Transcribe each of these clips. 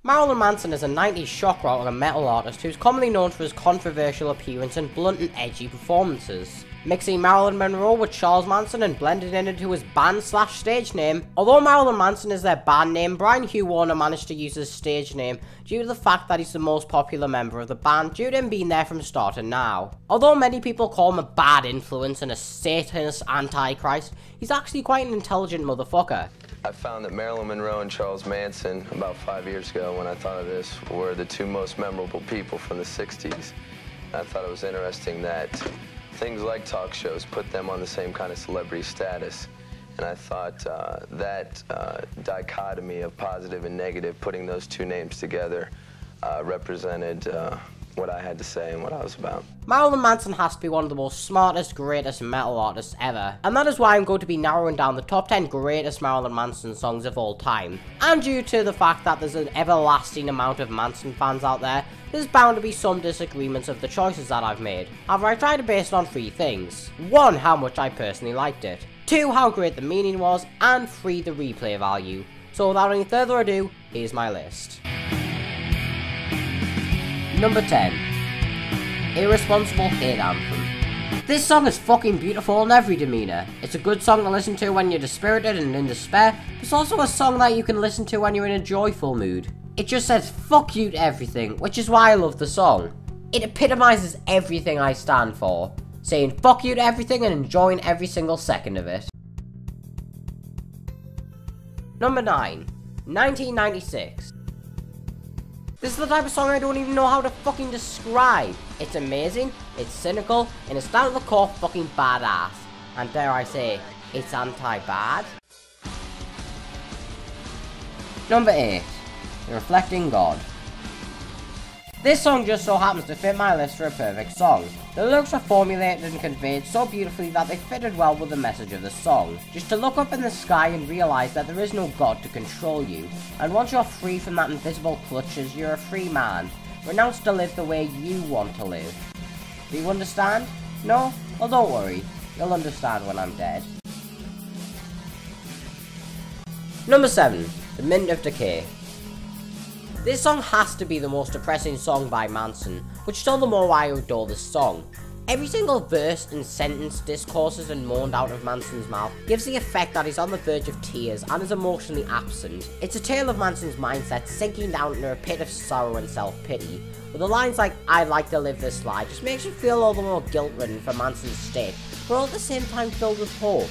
Marilyn Manson is a 90s shock rock and metal artist who is commonly known for his controversial appearance and blunt and edgy performances, mixing Marilyn Monroe with Charles Manson and blending it into his band/stage name. Although Marilyn Manson is their band name, Brian Hugh Warner managed to use his stage name due to the fact that he's the most popular member of the band due to him being there from start to now. Although many people call him a bad influence and a Satanist antichrist, he's actually quite an intelligent motherfucker. I found that Marilyn Monroe and Charles Manson, about 5 years ago when I thought of this, were the two most memorable people from the 60s. I thought it was interesting that things like talk shows put them on the same kind of celebrity status. And I thought that dichotomy of positive and negative, putting those two names together, represented what I had to say and what I was about. Marilyn Manson has to be one of the most smartest, greatest metal artists ever, and that is why I'm going to be narrowing down the top 10 greatest Marilyn Manson songs of all time. And due to the fact that there's an everlasting amount of Manson fans out there, there's bound to be some disagreements of the choices that I've made. However, I tried to base it on 3 things. 1, how much I personally liked it. 2, how great the meaning was, and 3, the replay value. So without any further ado, here's my list. Number 10. Irresponsible Hate Anthem. This song is fucking beautiful in every demeanour. It's a good song to listen to when you're dispirited and in despair, but it's also a song that you can listen to when you're in a joyful mood. It just says fuck you to everything, which is why I love the song. It epitomises everything I stand for, saying fuck you to everything and enjoying every single second of it. Number 9. 1996. This is the type of song I don't even know how to fucking describe. It's amazing, it's cynical, and it's down to the core fucking badass. And dare I say, it's anti-bad. Number 8. The Reflecting God. This song just so happens to fit my list for a perfect song. The lyrics were formulated and conveyed so beautifully that they fitted well with the message of the song. Just to look up in the sky and realise that there is no God to control you, and once you're free from that invisible clutches, you're a free man, renounced to live the way you want to live. Do you understand? No? Well, don't worry, you'll understand when I'm dead. Number 7. The Mint of Decay. This song has to be the most depressing song by Manson, which is all the more why I adore this song. Every single verse and sentence discourses and moaned out of Manson's mouth gives the effect that he's on the verge of tears and is emotionally absent. It's a tale of Manson's mindset sinking down into a pit of sorrow and self-pity, with the lines like "I'd like to live this lie" just makes you feel all the more guilt-ridden for Manson's state, but all at the same time filled with hope.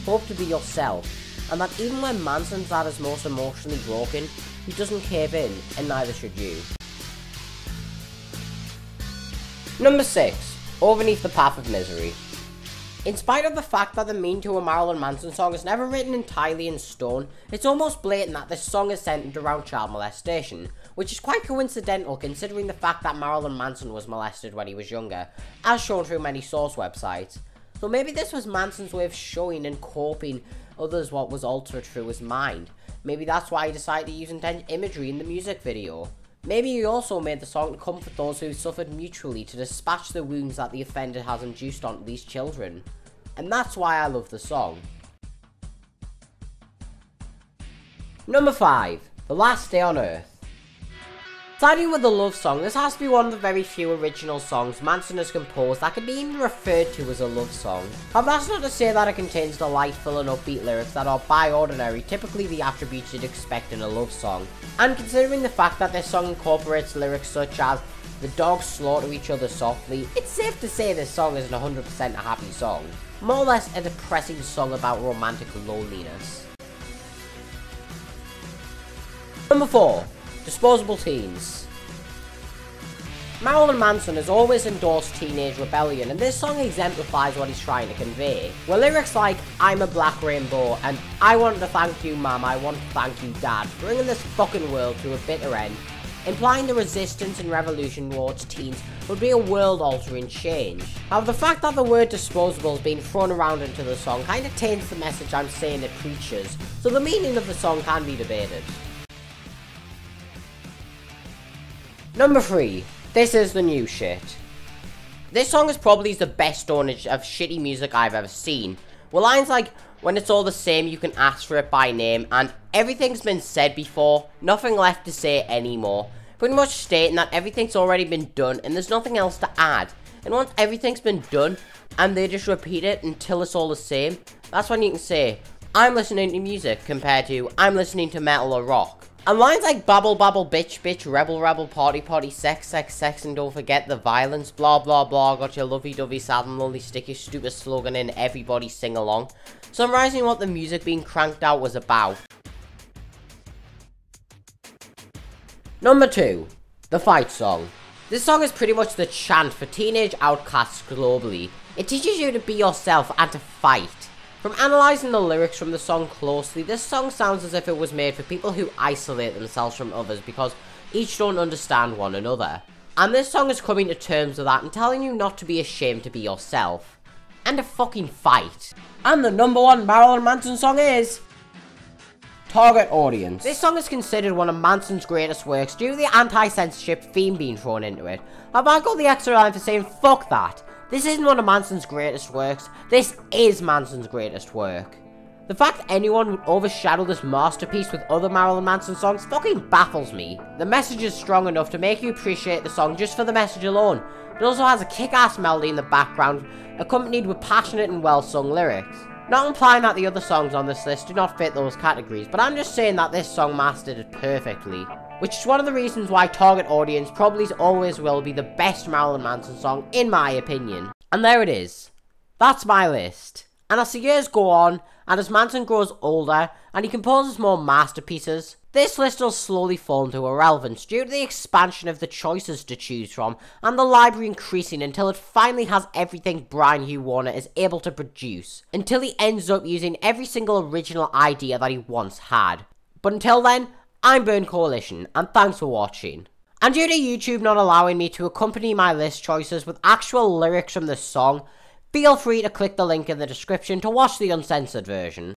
Hope to be yourself, and that even when Manson's at his most emotionally broken, he doesn't cave in, and neither should you. Number 6. Overneath the Path of Misery. In spite of the fact that the meaning to a Marilyn Manson song is never written entirely in stone, it's almost blatant that this song is centered around child molestation, which is quite coincidental considering the fact that Marilyn Manson was molested when he was younger, as shown through many source websites. So maybe this was Manson's way of showing and coping others what was altered through his mind. Maybe that's why he decided to use intense imagery in the music video. Maybe he also made the song to comfort those who suffered mutually, to dispatch the wounds that the offender has induced onto these children. And that's why I love the song. Number 5. The Last Day on Earth. Siding with the love song, this has to be one of the very few original songs Manson has composed that can be even referred to as a love song. However, that's not to say that it contains delightful and upbeat lyrics that are, by ordinary, typically the attributes you'd expect in a love song. And considering the fact that this song incorporates lyrics such as "the dogs slaughter each other softly," it's safe to say this song isn't 100% a happy song. More or less a depressing song about romantic loneliness. Number 4. Disposable Teens. Marilyn Manson has always endorsed teenage rebellion, and this song exemplifies what he's trying to convey. With lyrics like "I'm a black rainbow" and "I want to thank you mum, I want to thank you dad," bringing this fucking world to a bitter end, implying the resistance and revolution towards teens would be a world-altering change. However, the fact that the word disposable is being thrown around into the song kinda taints the message I'm saying it preaches, so the meaning of the song can be debated. Number 3. This Is the New Shit. This song is probably the best dosage of shitty music I've ever seen, with lines like "when it's all the same you can ask for it by name" and everything's been said before, nothing left to say anymore. Pretty much stating that everything's already been done and there's nothing else to add. And once everything's been done, and they just repeat it until it's all the same, that's when you can say, I'm listening to music compared to, I'm listening to metal or rock. And lines like babble babble bitch bitch, rebel rebel, party party, sex sex sex, and don't forget the violence, blah blah blah, got your lovey dovey sad and lonely sticky stupid slogan in, everybody sing along, summarising what the music being cranked out was about. Number 2. The Fight Song. This song is pretty much the chant for teenage outcasts globally. It teaches you to be yourself and to fight. From analysing the lyrics from the song closely, this song sounds as if it was made for people who isolate themselves from others because each don't understand one another. And this song is coming to terms with that and telling you not to be ashamed to be yourself. And to fucking fight. And the number 1 Marilyn Manson song is Target Audience. This song is considered one of Manson's greatest works due to the anti-censorship theme being thrown into it. Have I got the extra line for saying fuck that? This isn't one of Manson's greatest works, this is Manson's greatest work. The fact anyone would overshadow this masterpiece with other Marilyn Manson songs fucking baffles me. The message is strong enough to make you appreciate the song just for the message alone. It also has a kick-ass melody in the background, accompanied with passionate and well-sung lyrics. Not implying that the other songs on this list do not fit those categories, but I'm just saying that this song mastered it perfectly. Which is one of the reasons why Target Audience probably always will be the best Marilyn Manson song, in my opinion. And there it is. That's my list. And as the years go on, and as Manson grows older, and he composes more masterpieces, this list will slowly fall into irrelevance due to the expansion of the choices to choose from, and the library increasing until it finally has everything Brian Hugh Warner is able to produce, until he ends up using every single original idea that he once had. But until then, I'm Burn Coalition, and thanks for watching. And due to YouTube not allowing me to accompany my list choices with actual lyrics from this song, feel free to click the link in the description to watch the uncensored version.